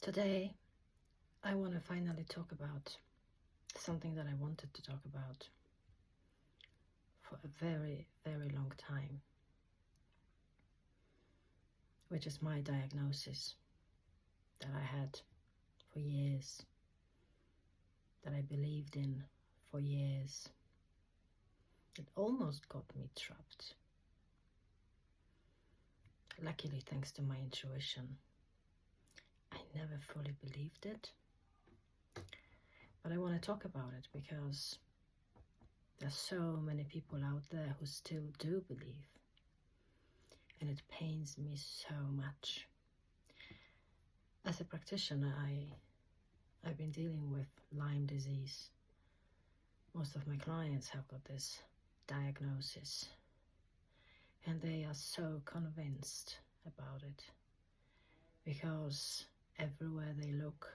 Today, I want to finally talk about something that I wanted to talk about for a very, very long time, which is my diagnosis that I had for years, that I believed in for years. It almost got me trapped. Luckily, thanks to my intuition, I never fully believed it. But I want to talk about it because there's so many people out there who still do believe. And it pains me so much. As a practitioner, I've been dealing with Lyme disease. Most of my clients have got this diagnosis. And they are so convinced about it. Because everywhere they look,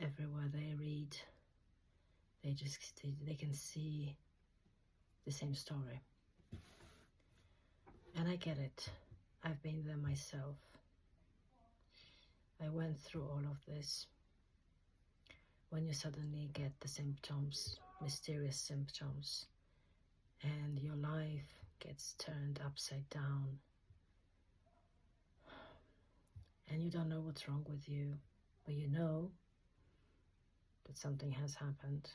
everywhere they read, they can see the same story. And I get it. I've been there myself. I went through all of this. When you suddenly get the symptoms, mysterious symptoms, and your life gets turned upside down, and you don't know what's wrong with you, but you know that something has happened.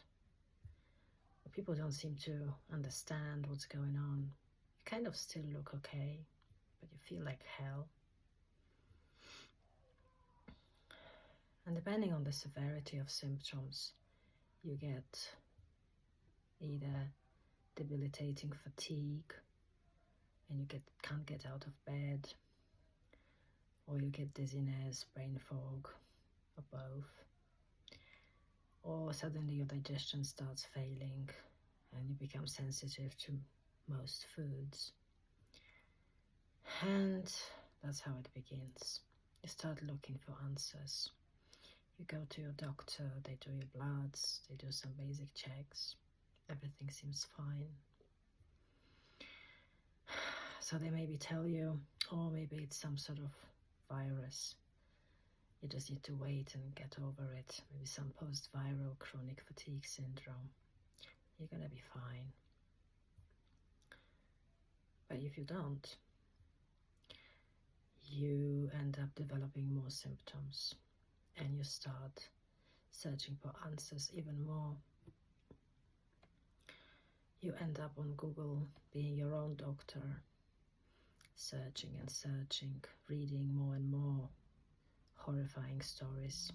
But people don't seem to understand what's going on. You kind of still look okay, but you feel like hell. And depending on the severity of symptoms, you get either debilitating fatigue, and you can't get out of bed, or you get dizziness, brain fog, or both. Or suddenly your digestion starts failing and you become sensitive to most foods. And that's how it begins. You start looking for answers. You go to your doctor, they do your bloods, they do some basic checks. Everything seems fine. So they maybe tell you, oh, maybe it's some sort of virus. You just need to wait and get over it. Maybe some post-viral chronic fatigue syndrome. You're gonna be fine. But if you don't, you end up developing more symptoms and you start searching for answers even more. You end up on Google being your own doctor, searching and searching, reading more and more horrifying stories.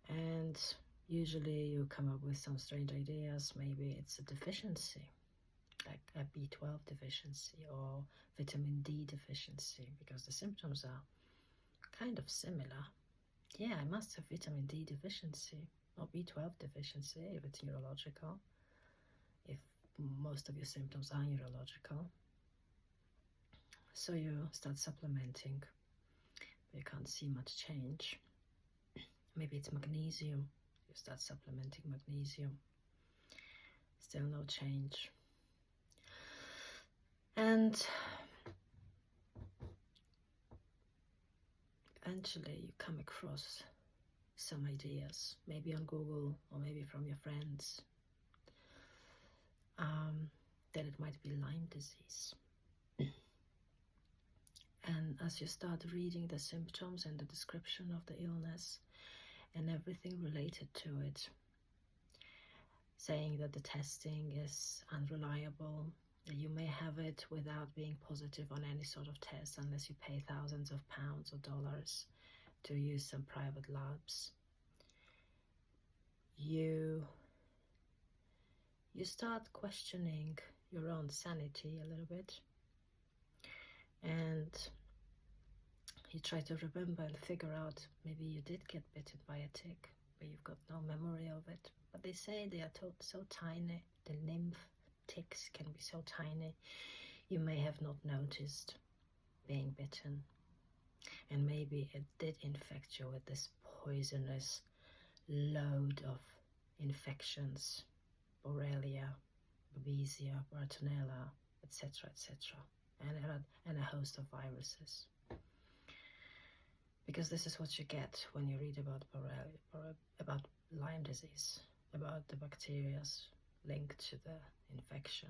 And usually you come up with some strange ideas. Maybe it's a deficiency, like a B12 deficiency or vitamin D deficiency, because the symptoms are kind of similar. Yeah, I must have vitamin D deficiency or B12 deficiency if it's neurological, if most of your symptoms are neurological. So you start supplementing, but you can't see much change. Maybe it's magnesium. You start supplementing magnesium. Still no change. And eventually you come across some ideas, maybe on Google or maybe from your friends, that it might be Lyme disease. And as you start reading the symptoms and the description of the illness and everything related to it, saying that the testing is unreliable, that you may have it without being positive on any sort of test unless you pay thousands of pounds or dollars to use some private labs, you start questioning your own sanity a little bit. And you try to remember and figure out, maybe you did get bitten by a tick, but you've got no memory of it. But they say they are so tiny, the lymph ticks can be so tiny, you may have not noticed being bitten. And maybe it did infect you with this poisonous load of infections, Borrelia, Babesia, Bartonella, etc., etc., and a host of viruses. Because this is what you get when you read about about Lyme disease, about the bacteria linked to the infection.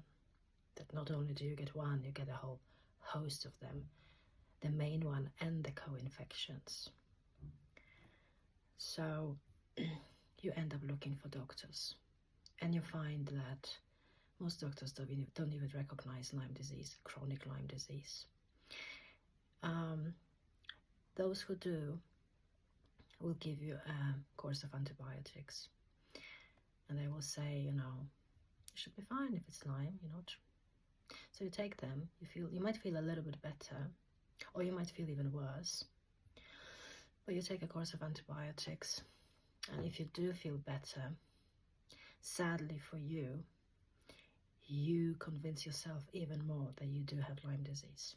That not only do you get one, you get a whole host of them, the main one and the co-infections. So you end up looking for doctors, and you find that most doctors don't even recognize Lyme disease, chronic Lyme disease. Those who do will give you a course of antibiotics, and they will say, you should be fine if it's Lyme, So you take them, you might feel a little bit better, or you might feel even worse, but you take a course of antibiotics, and if you do feel better, sadly for you, you convince yourself even more that you do have Lyme disease.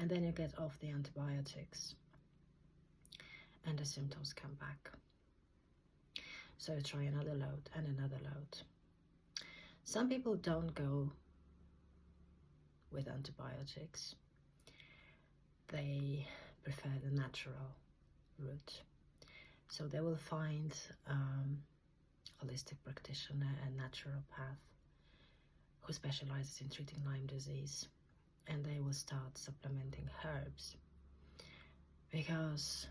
And then you get off the antibiotics, and the symptoms come back. So you try another load and another load. Some people don't go with antibiotics. They prefer the natural route. So they will find a holistic practitioner, a naturopath who specializes in treating Lyme disease, and they will start supplementing herbs, because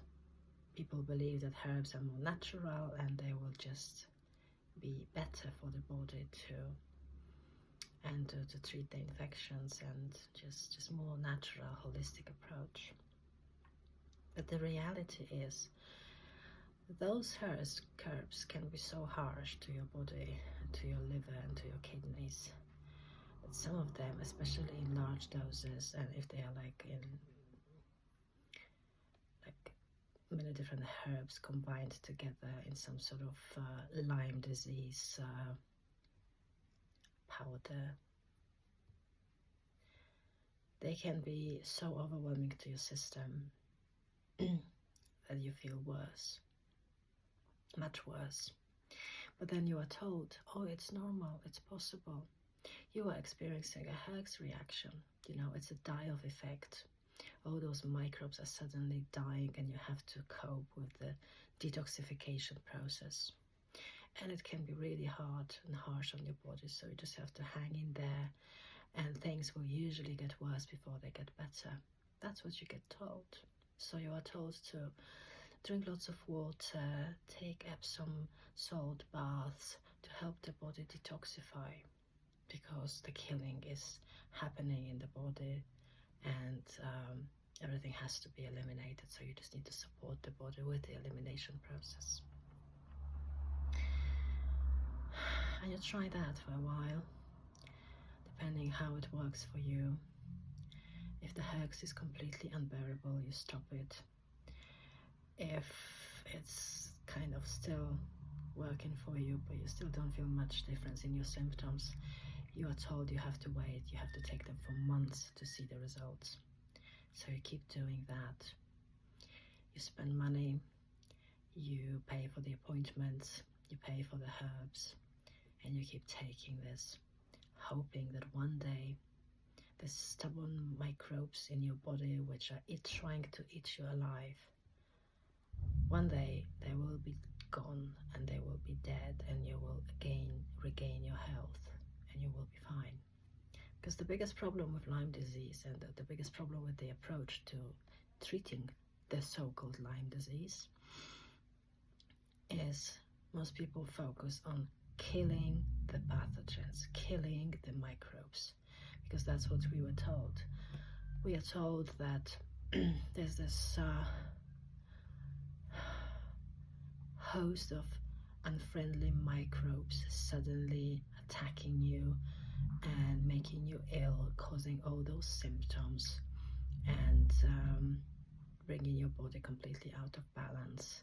people believe that herbs are more natural and they will just be better for the body to treat the infections, and just more natural, holistic approach. But the reality is those herbs can be so harsh to your body, to your liver and to your kidneys, that some of them, especially in large doses, and if they are like many different herbs combined together in some sort of Lyme disease powder, they can be so overwhelming to your system that you feel worse, much worse. But then you are told, oh, it's normal, it's possible. You are experiencing a Herx reaction, it's a die-off effect. All those microbes are suddenly dying, and you have to cope with the detoxification process. And it can be really hard and harsh on your body, so you just have to hang in there, and things will usually get worse before they get better. That's what you get told. So you are told to drink lots of water, take Epsom salt baths to help the body detoxify, because the killing is happening in the body, and everything has to be eliminated, so you just need to support the body with the elimination process. And you try that for a while, depending how it works for you. If the Herx is completely unbearable, you stop it. If it's kind of still working for you, but you still don't feel much difference in your symptoms, you are told you have to wait, you have to take them for months to see the results. So you keep doing that. You spend money, you pay for the appointments, you pay for the herbs, and you keep taking this, hoping that one day the stubborn microbes in your body, which are trying to eat you alive, one day they will be gone and they will be dead, and you will again regain your health, and you will be fine. Because the biggest problem with Lyme disease, and the biggest problem with the approach to treating the so-called Lyme disease, is most people focus on killing the pathogens, killing the microbes, because that's what we were told. We are told that there's this host of unfriendly microbes suddenly attacking you and making you ill, causing all those symptoms, and bringing your body completely out of balance,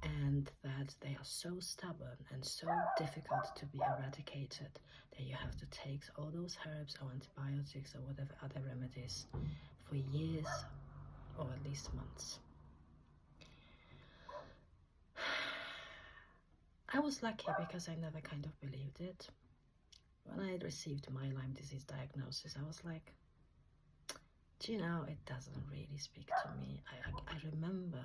and that they are so stubborn and so difficult to be eradicated that you have to take all those herbs or antibiotics or whatever other remedies for years, or at least months. I was lucky because I never kind of believed it. When I had received my Lyme disease diagnosis, I was like, Do you know, it doesn't really speak to me. I remember,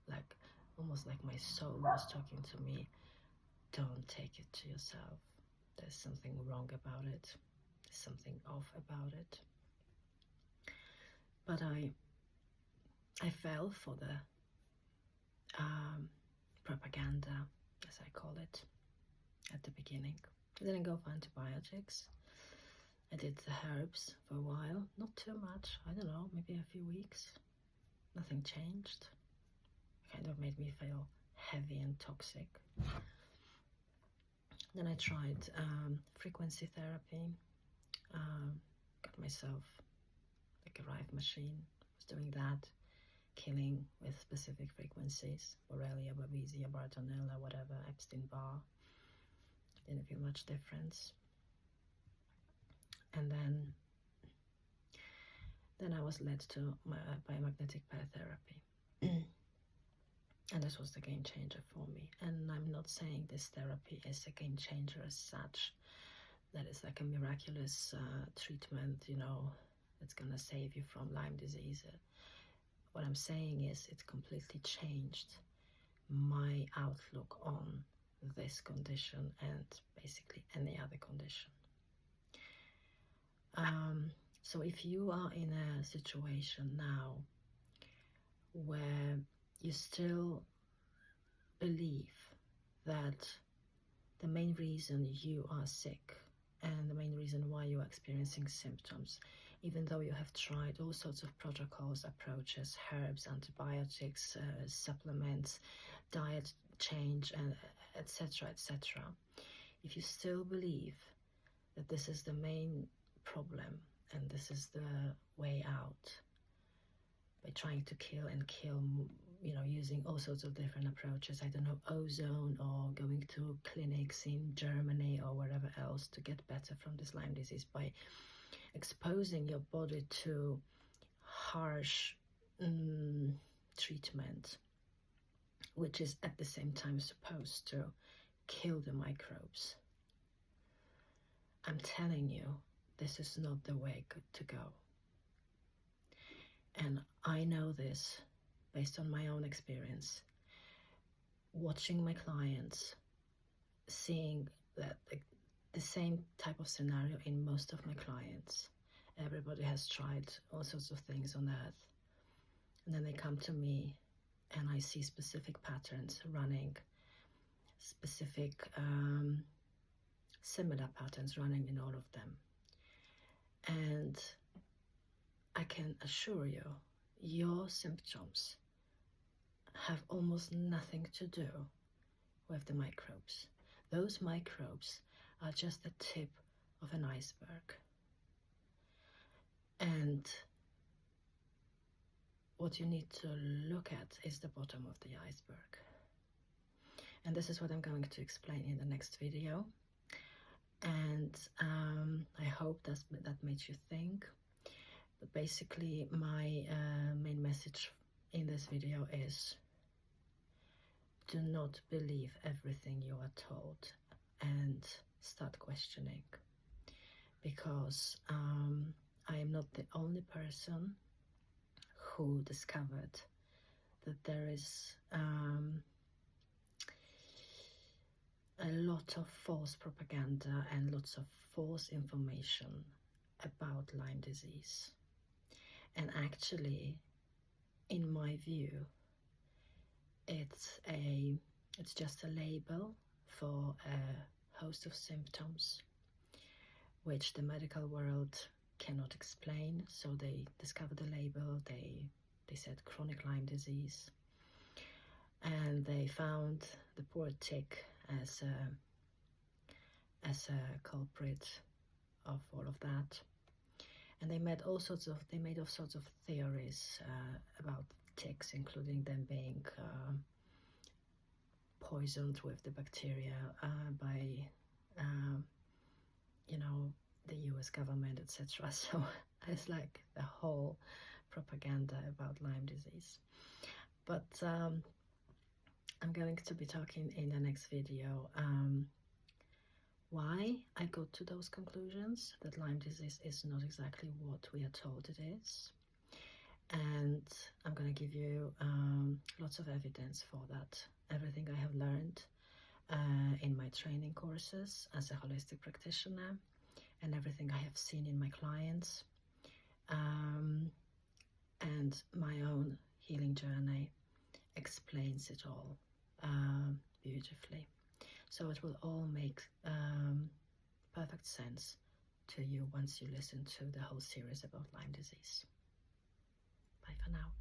like, almost like my soul was talking to me, don't take it to yourself. There's something wrong about it. There's something off about it. But I fell for the propaganda, as I call it, at the beginning. I didn't go for antibiotics. I did the herbs for a while, not too much, I don't know, maybe a few weeks. Nothing changed. Kind of made me feel heavy and toxic. Then I tried frequency therapy, got myself like a Rive machine, was doing that, killing with specific frequencies, Borrelia, Babesia, Bartonella, whatever, Epstein-Barr. Didn't feel much difference. And then I was led to biomagnetic pair therapy. And this was the game changer for me. And I'm not saying this therapy is a game changer as such, that is like a miraculous treatment, you know, that's gonna save you from Lyme disease. What I'm saying is it completely changed my outlook on this condition and basically any other condition. So if you are in a situation now where you still believe that the main reason you are sick and the main reason why you are experiencing symptoms, even though you have tried all sorts of protocols, approaches, herbs, antibiotics, supplements, diet change, and etc., etc., if you still believe that this is the main problem and this is the way out, by trying to kill, you know, using all sorts of different approaches, I don't know, ozone, or going to clinics in Germany or wherever else to get better from this Lyme disease, by exposing your body to harsh treatment, which is at the same time supposed to kill the microbes. I'm telling you, this is not the way to go. And I know this based on my own experience, watching my clients, seeing that the same type of scenario in most of my clients. Everybody has tried all sorts of things on earth, and then they come to me and I see specific patterns running, specific similar patterns running in all of them. And I can assure you, your symptoms have almost nothing to do with the microbes. Those microbes are just the tip of an iceberg. And what you need to look at is the bottom of the iceberg. And this is what I'm going to explain in the next video. And I hope that made you think. But basically, my main message in this video is, do not believe everything you are told and start questioning. Because I am not the only person who discovered that there is a lot of false propaganda and lots of false information about Lyme disease. And actually, in my view, it's just a label for a host of symptoms which the medical world cannot explain. So they discovered the label, they said chronic Lyme disease, and they found the poor tick as a culprit of all of that. And they made all sorts of theories about ticks, including them being poisoned with the bacteria by you know, the US government, etc. So it's like the whole propaganda about Lyme disease. But I'm going to be talking in the next video why I got to those conclusions, that Lyme disease is not exactly what we are told it is, and I'm going to give you lots of evidence for that. Everything I have learned in my training courses as a holistic practitioner, and everything I have seen in my clients, and my own healing journey explains it all beautifully. So it will all make perfect sense to you once you listen to the whole series about Lyme disease. Bye for now.